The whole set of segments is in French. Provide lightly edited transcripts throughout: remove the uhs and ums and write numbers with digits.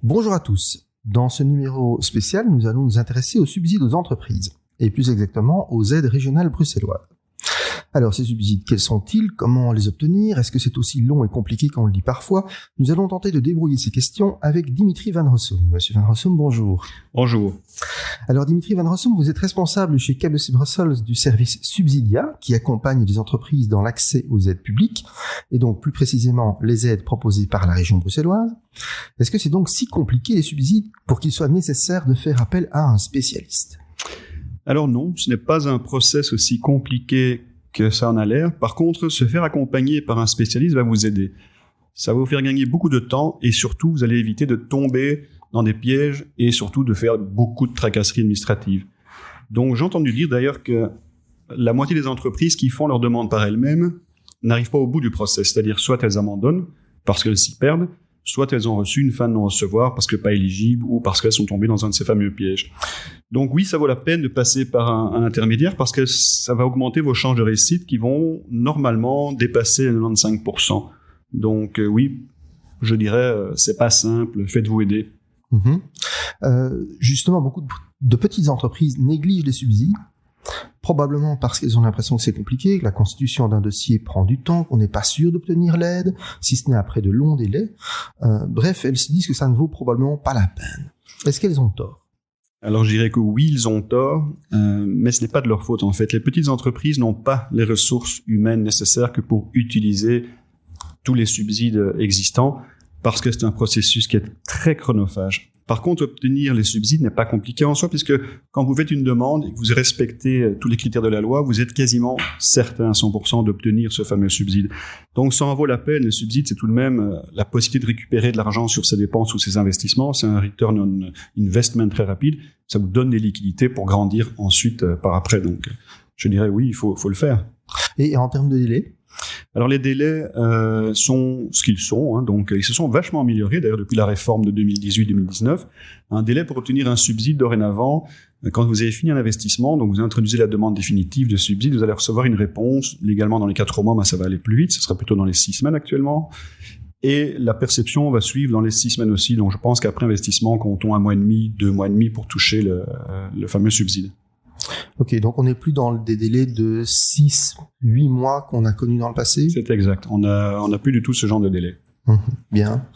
Bonjour à tous. Dans ce numéro spécial, nous allons nous intéresser aux subsides aux entreprises, et plus exactement aux aides régionales bruxelloises. Alors, ces subsides, quels sont-ils? Comment les obtenir? Est-ce que c'est aussi long et compliqué qu'on le dit parfois? Nous allons tenter de débrouiller ces questions avec Dimitri Van Rossum. Monsieur Van Rossum, bonjour. Bonjour. Alors, Dimitri Van Rossum, vous êtes responsable chez KBC Brussels du service Subsidia, qui accompagne les entreprises dans l'accès aux aides publiques, et donc plus précisément les aides proposées par la région bruxelloise. Est-ce que c'est donc si compliqué les subsides pour qu'il soit nécessaire de faire appel à un spécialiste? Alors non, ce n'est pas un process aussi compliqué que ça en a l'air. Par contre, se faire accompagner par un spécialiste va vous aider. Ça va vous faire gagner beaucoup de temps et surtout, vous allez éviter de tomber dans des pièges et surtout de faire beaucoup de tracasseries administratives. Donc, j'ai entendu dire d'ailleurs que la moitié des entreprises qui font leur demande par elles-mêmes n'arrivent pas au bout du process. C'est-à-dire, soit elles abandonnent parce qu'elles s'y perdent, soit elles ont reçu une fin de non-recevoir parce que pas éligibles ou parce qu'elles sont tombées dans un de ces fameux pièges. Donc oui, ça vaut la peine de passer par un intermédiaire parce que ça va augmenter vos chances de réussite qui vont normalement dépasser 95%. Donc oui, je dirais, c'est pas simple, faites-vous aider. Justement, beaucoup de petites entreprises négligent les subsides, probablement parce qu'elles ont l'impression que c'est compliqué, que la constitution d'un dossier prend du temps, qu'on n'est pas sûr d'obtenir l'aide, si ce n'est après de longs délais. Bref, elles se disent que ça ne vaut probablement pas la peine. Est-ce qu'elles ont tort? Alors je dirais que oui, ils ont tort, mais ce n'est pas de leur faute en fait. Les petites entreprises n'ont pas les ressources humaines nécessaires que pour utiliser tous les subsides existants, parce que c'est un processus qui est très chronophage. Par contre, obtenir les subsides n'est pas compliqué en soi, puisque quand vous faites une demande et que vous respectez tous les critères de la loi, vous êtes quasiment certain à 100% d'obtenir ce fameux subside. Donc, ça en vaut la peine. Le subside, c'est tout de même la possibilité de récupérer de l'argent sur ses dépenses ou ses investissements. C'est un return on investment très rapide. Ça vous donne des liquidités pour grandir ensuite par après. Donc, je dirais oui, il faut le faire. Et en termes de délai? Alors les délais sont ce qu'ils sont, donc ils se sont vachement améliorés d'ailleurs depuis la réforme de 2018-2019. Un délai pour obtenir un subside dorénavant, quand vous avez fini un investissement, donc vous introduisez la demande définitive de subside, vous allez recevoir une réponse légalement dans les 4 mois, mais ça va aller plus vite, ce sera plutôt dans les 6 semaines actuellement. Et la perception va suivre dans les 6 semaines aussi, donc je pense qu'après investissement, comptons 1 mois et demi, 2 mois et demi pour toucher le fameux subside. Ok, donc on n'est plus dans des délais de 6-8 mois qu'on a connus dans le passé? C'est exact, on a plus du tout ce genre de délai. Bien.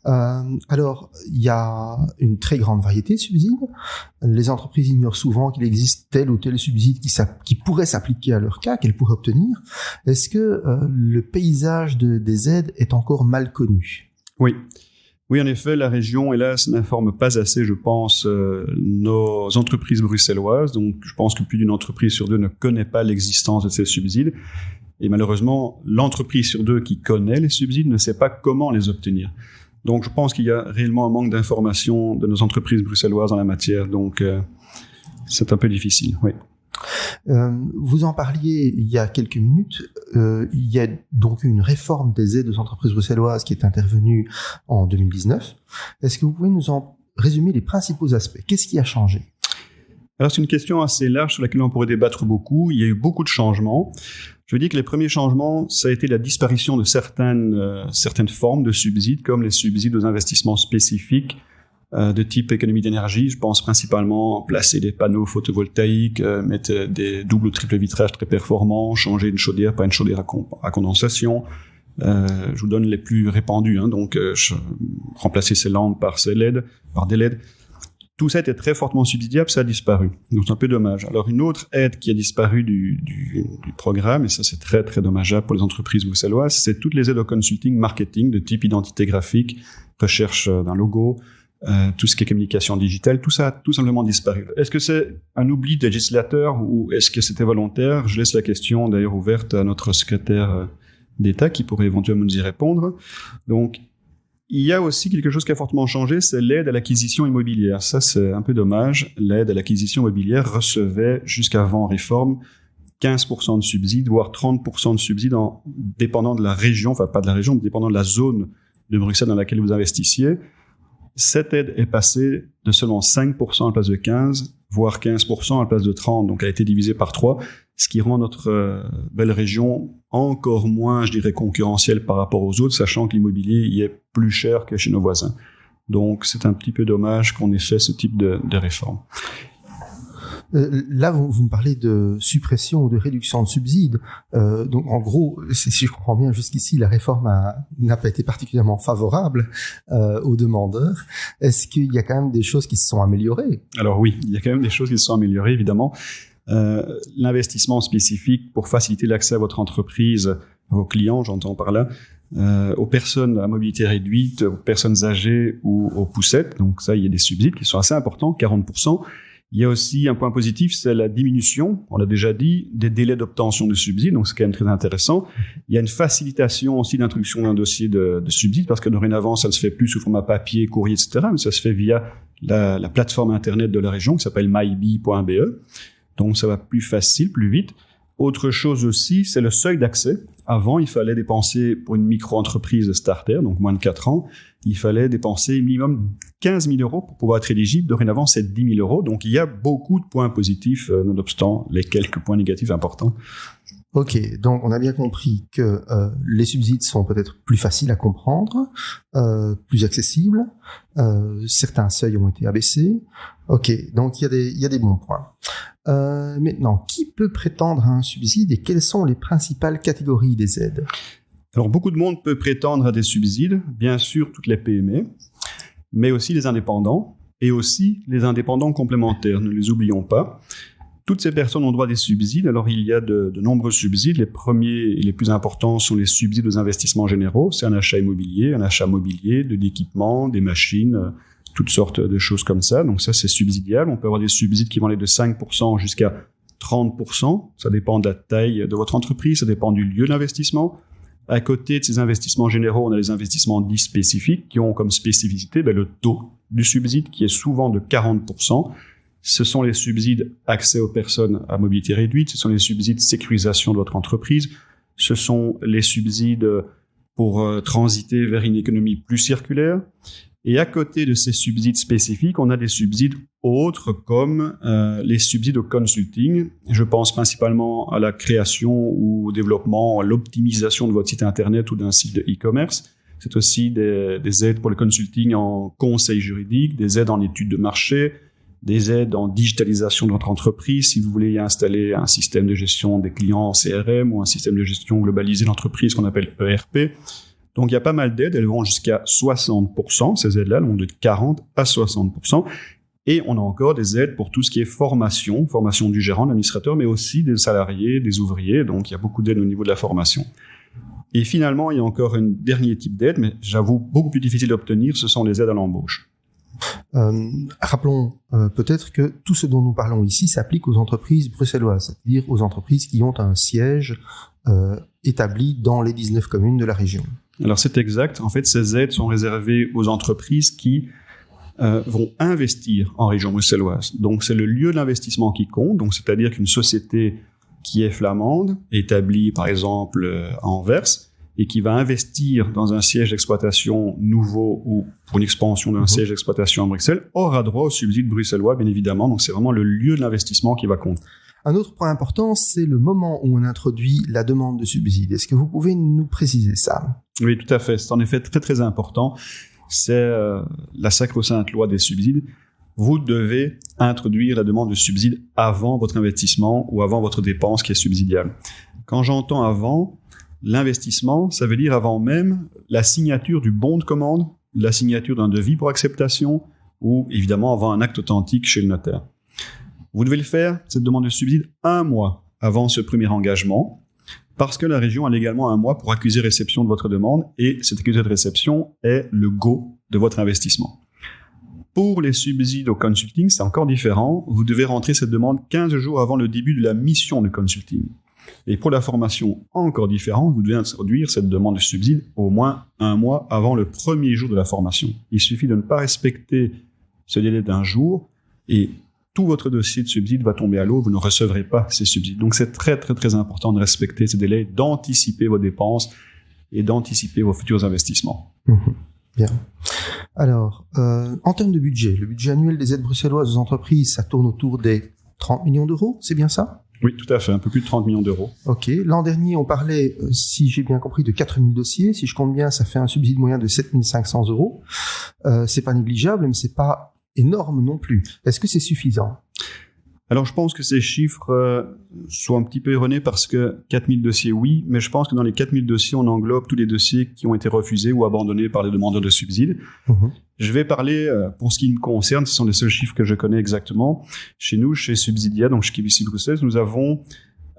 Alors, il y a une très grande variété de subsides. Les entreprises ignorent souvent qu'il existe tel ou tel subside qui pourrait s'appliquer à leur cas, qu'elles pourraient obtenir. Est-ce que le paysage des aides est encore mal connu? Oui, en effet, la région, hélas, n'informe pas assez, je pense, nos entreprises bruxelloises. Donc, je pense que plus d'une entreprise sur 2 ne connaît pas l'existence de ces subsides. Et malheureusement, l'entreprise sur 2 qui connaît les subsides ne sait pas comment les obtenir. Donc, je pense qu'il y a réellement un manque d'information de nos entreprises bruxelloises en la matière. Donc, c'est un peu difficile, oui. Vous en parliez il y a quelques minutes. Il y a donc une réforme des aides aux entreprises bruxelloises qui est intervenue en 2019. Est-ce que vous pouvez nous en résumer les principaux aspects? Qu'est-ce qui a changé? Alors, c'est une question assez large sur laquelle on pourrait débattre beaucoup. Il y a eu beaucoup de changements. Je veux dire que les premiers changements, ça a été la disparition de certaines formes de subsides, comme les subsides aux investissements spécifiques, de type économie d'énergie. Je pense principalement placer des panneaux photovoltaïques, mettre des double ou triple vitrages très performants, changer une chaudière par une chaudière à condensation. Je vous donne les plus répandus, donc remplacer ces lampes par des LED. Tout ça était très fortement subsidiable, ça a disparu. Donc c'est un peu dommage. Alors une autre aide qui a disparu du programme, et ça c'est très très dommageable pour les entreprises bruxelloises, c'est toutes les aides au consulting marketing de type identité graphique, recherche d'un logo, tout ce qui est communication digitale, tout ça a tout simplement disparu. Est-ce que c'est un oubli des législateurs ou est-ce que c'était volontaire? Je laisse la question d'ailleurs ouverte à notre secrétaire d'État qui pourrait éventuellement nous y répondre. Donc, il y a aussi quelque chose qui a fortement changé, c'est l'aide à l'acquisition immobilière. Ça, c'est un peu dommage. L'aide à l'acquisition immobilière recevait jusqu'avant réforme 15% de subsides, voire 30% de subsides dépendant de la région, enfin pas de la région, mais dépendant de la zone de Bruxelles dans laquelle vous investissiez. Cette aide est passée de seulement 5% à la place de 15%, voire 15% à la place de 30%, donc elle a été divisée par 3, ce qui rend notre belle région encore moins, je dirais, concurrentielle par rapport aux autres, sachant que l'immobilier y est plus cher que chez nos voisins. Donc, c'est un petit peu dommage qu'on ait fait ce type de réforme. Là, vous me parlez de suppression ou de réduction de subsides. Donc, en gros, si je comprends bien, jusqu'ici, la réforme n'a pas été particulièrement favorable aux demandeurs. Est-ce qu'il y a quand même des choses qui se sont améliorées? Alors oui, il y a quand même des choses qui se sont améliorées, évidemment. L'investissement spécifique pour faciliter l'accès à votre entreprise, à vos clients, j'entends par là, aux personnes à mobilité réduite, aux personnes âgées ou aux poussettes. Donc ça, il y a des subsides qui sont assez importants, 40%. Il y a aussi un point positif, c'est la diminution, on l'a déjà dit, des délais d'obtention de subsides, donc c'est quand même très intéressant. Il y a une facilitation aussi d'introduction d'un dossier de subsides, parce que dorénavant, ça ne se fait plus sous format papier, courrier, etc., mais ça se fait via la plateforme Internet de la région qui s'appelle mybi.be. Donc ça va plus facile, plus vite. Autre chose aussi, c'est le seuil d'accès. Avant, il fallait dépenser pour une micro-entreprise starter, donc moins de 4 ans, il fallait dépenser minimum 15 000 euros pour pouvoir être éligible. Dorénavant, c'est 10 000 euros. Donc il y a beaucoup de points positifs, nonobstant les quelques points négatifs importants. Ok, donc on a bien compris que les subsides sont peut-être plus faciles à comprendre, plus accessibles, certains seuils ont été abaissés. Ok, donc il y a des bons points. Maintenant, qui peut prétendre à un subside et quelles sont les principales catégories des aides? Alors, beaucoup de monde peut prétendre à des subsides, bien sûr toutes les PME, mais aussi les indépendants et aussi les indépendants complémentaires, ne les oublions pas. Toutes ces personnes ont droit à des subsides. Alors, il y a de nombreux subsides. Les premiers et les plus importants sont les subsides aux investissements généraux. C'est un achat immobilier, un achat mobilier, de l'équipement, des machines, toutes sortes de choses comme ça. Donc ça, c'est subsidiable. On peut avoir des subsides qui vont aller de 5% jusqu'à 30%. Ça dépend de la taille de votre entreprise, ça dépend du lieu d'investissement. À côté de ces investissements généraux, on a les investissements dits spécifiques qui ont comme spécificité le taux du subside qui est souvent de 40%. Ce sont les subsides accès aux personnes à mobilité réduite, ce sont les subsides sécurisation de votre entreprise, ce sont les subsides pour transiter vers une économie plus circulaire. Et à côté de ces subsides spécifiques, on a des subsides autres comme les subsides au consulting. Je pense principalement à la création ou au développement, à l'optimisation de votre site internet ou d'un site de e-commerce. C'est aussi des aides pour le consulting en conseil juridique, des aides en études de marché, des aides en digitalisation de votre entreprise si vous voulez y installer un système de gestion des clients en CRM ou un système de gestion globalisé d'entreprise qu'on appelle ERP. Donc, il y a pas mal d'aides. Elles vont jusqu'à 60%. Ces aides-là, elles vont de 40 à 60%. Et on a encore des aides pour tout ce qui est formation du gérant, de l'administrateur, mais aussi des salariés, des ouvriers. Donc, il y a beaucoup d'aides au niveau de la formation. Et finalement, il y a encore un dernier type d'aide, mais j'avoue beaucoup plus difficile d'obtenir, ce sont les aides à l'embauche. Rappelons peut-être que tout ce dont nous parlons ici s'applique aux entreprises bruxelloises, c'est-à-dire aux entreprises qui ont un siège établi dans les 19 communes de la région. Alors c'est exact. En fait, ces aides sont réservées aux entreprises qui vont investir en région bruxelloise. Donc c'est le lieu d'investissement qui compte. Donc c'est-à-dire qu'une société qui est flamande, établie par exemple à Anvers, et qui va investir dans un siège d'exploitation nouveau ou pour une expansion d'un siège d'exploitation à Bruxelles, aura droit au subside bruxellois, bien évidemment. Donc c'est vraiment le lieu de l'investissement qui va compter. Un autre point important, c'est le moment où on introduit la demande de subside. Est-ce que vous pouvez nous préciser ça? Oui, tout à fait. C'est en effet très très important. C'est la sacro-sainte loi des subsides. Vous devez introduire la demande de subside avant votre investissement ou avant votre dépense qui est subsidiable. Quand j'entends avant, l'investissement, ça veut dire avant même la signature du bon de commande, la signature d'un devis pour acceptation ou évidemment avant un acte authentique chez le notaire. Vous devez le faire, cette demande de subside, 1 mois avant ce premier engagement, parce que la région a légalement 1 mois pour accuser réception de votre demande et cette accusé de réception est le go de votre investissement. Pour les subsides au consulting, c'est encore différent. Vous devez rentrer cette demande 15 jours avant le début de la mission de consulting. Et pour la formation, encore différent, vous devez introduire cette demande de subside au moins 1 mois avant le premier jour de la formation. Il suffit de ne pas respecter ce délai d'1 jour et tout votre dossier de subside va tomber à l'eau, vous ne recevrez pas ces subsides. Donc c'est très très très important de respecter ces délais, d'anticiper vos dépenses et d'anticiper vos futurs investissements. Bien. Alors, en termes de budget, le budget annuel des aides bruxelloises aux entreprises, ça tourne autour des 30 millions d'euros, c'est bien ça? Oui, tout à fait, un peu plus de 30 millions d'euros. Ok. L'an dernier, on parlait, si j'ai bien compris, de 4000 dossiers. Si je compte bien, ça fait un subside moyen de 7500 euros. C'est pas négligeable, mais c'est pas énorme non plus. Est-ce que c'est suffisant? Alors, je pense que ces chiffres sont un petit peu erronés parce que 4000 dossiers, oui, mais je pense que dans les 4000 dossiers, on englobe tous les dossiers qui ont été refusés ou abandonnés par les demandeurs de subsides. Je vais parler, pour ce qui me concerne, ce sont les seuls chiffres que je connais exactement. Chez nous, chez Subsidia, donc chez KBC Bruxelles, nous avons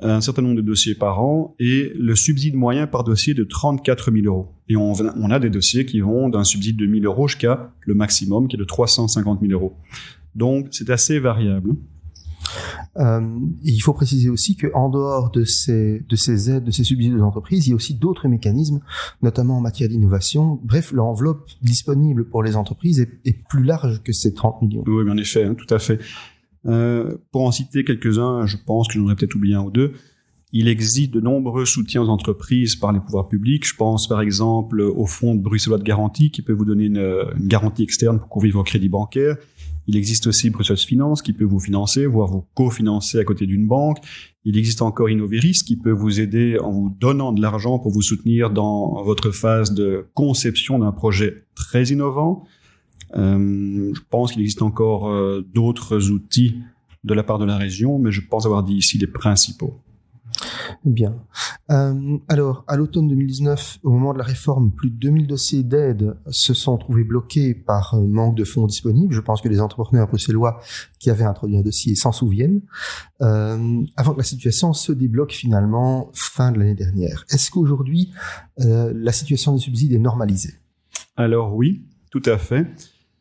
un certain nombre de dossiers par an et le subside moyen par dossier de 34 000 euros. Et on a des dossiers qui vont d'un subside de 1 000 euros jusqu'à le maximum qui est de 350 000 euros. Donc, c'est assez variable. Il faut préciser aussi qu'en dehors de ces aides, de ces subsides aux entreprises, il y a aussi d'autres mécanismes, notamment en matière d'innovation. Bref, l'enveloppe disponible pour les entreprises est plus large que ces 30 millions. Oui, en effet, tout à fait. Pour en citer quelques-uns, je pense que j'en aurais peut-être oublié un ou deux. Il existe de nombreux soutiens aux entreprises par les pouvoirs publics. Je pense par exemple au fonds de bruxellois de garantie qui peut vous donner une garantie externe pour couvrir vos crédits bancaires. Il existe aussi Bruxelles Finance qui peut vous financer, voire vous cofinancer à côté d'une banque. Il existe encore Innoveris qui peut vous aider en vous donnant de l'argent pour vous soutenir dans votre phase de conception d'un projet très innovant. Je pense qu'il existe encore d'autres outils de la part de la région, mais je pense avoir dit ici les principaux. Bien. Alors, à l'automne 2019, au moment de la réforme, plus de 2000 dossiers d'aide se sont trouvés bloqués par manque de fonds disponibles. Je pense que les entrepreneurs bruxellois qui avaient introduit un dossier s'en souviennent. Avant que la situation se débloque finalement fin de l'année dernière. Est-ce qu'aujourd'hui, la situation des subsides est normalisée? Alors oui, tout à fait.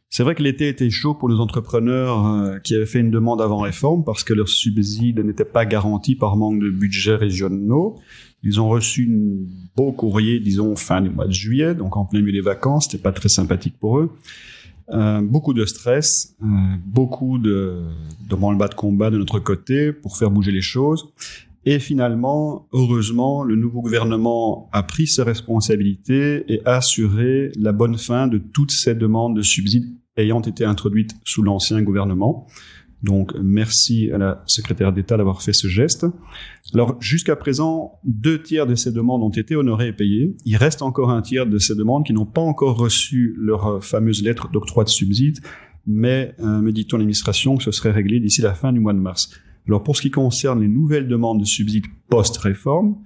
C'est vrai que l'été était chaud pour les entrepreneurs qui avaient fait une demande avant réforme parce que leurs subsides n'étaient pas garantis par manque de budget régionaux. Ils ont reçu un beau courrier, disons, fin du mois de juillet, donc en plein milieu des vacances. C'était pas très sympathique pour eux. Beaucoup de stress, beaucoup de branle-bas de combat de notre côté pour faire bouger les choses. Et finalement, heureusement, le nouveau gouvernement a pris ses responsabilités et a assuré la bonne fin de toutes ces demandes de subsides ayant été introduites sous l'ancien gouvernement. Donc, merci à la secrétaire d'État d'avoir fait ce geste. Alors, jusqu'à présent, 2/3 de ces demandes ont été honorées et payées. Il reste encore 1/3 de ces demandes qui n'ont pas encore reçu leur fameuse lettre d'octroi de subsides, mais me dit-on l'administration que ce serait réglé d'ici la fin du mois de mars. Alors, pour ce qui concerne les nouvelles demandes de subsides post-réforme,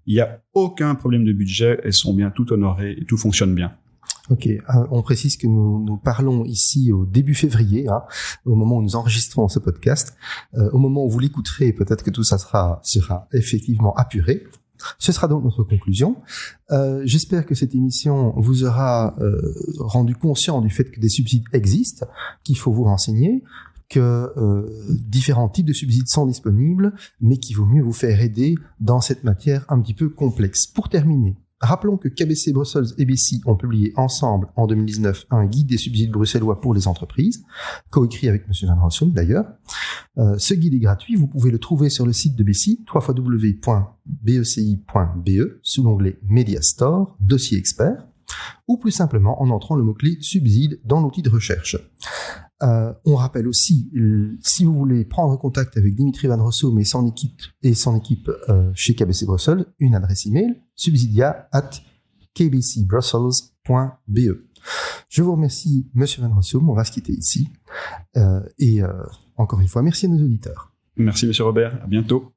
il n'y a aucun problème de budget, elles sont bien toutes honorées et tout fonctionne bien. Ok, on précise que nous parlons ici au début février, au moment où nous enregistrons ce podcast. Au moment où vous l'écouterez, peut-être que tout ça sera effectivement apuré. Ce sera donc notre conclusion. J'espère que cette émission vous aura rendu conscient du fait que des subsides existent, qu'il faut vous renseigner, que différents types de subsides sont disponibles, mais qu'il vaut mieux vous faire aider dans cette matière un petit peu complexe. Pour terminer, rappelons que KBC Brussels et BC ont publié ensemble en 2019 un guide des subsides bruxellois pour les entreprises, coécrit avec M. Van Rossum d'ailleurs. Ce guide est gratuit, vous pouvez le trouver sur le site de BC, www.bec.be, sous l'onglet Media Store, dossier expert, ou plus simplement en entrant le mot-clé subside dans l'outil de recherche. On rappelle aussi, si vous voulez prendre contact avec Dimitri Van Rossum et son équipe chez KBC Bruxelles, une adresse email, subsidia@kbcbrussels.be. Je vous remercie, Monsieur Van Rossum, on va se quitter ici. Et encore une fois, merci à nos auditeurs. Merci, Monsieur Robert, à bientôt.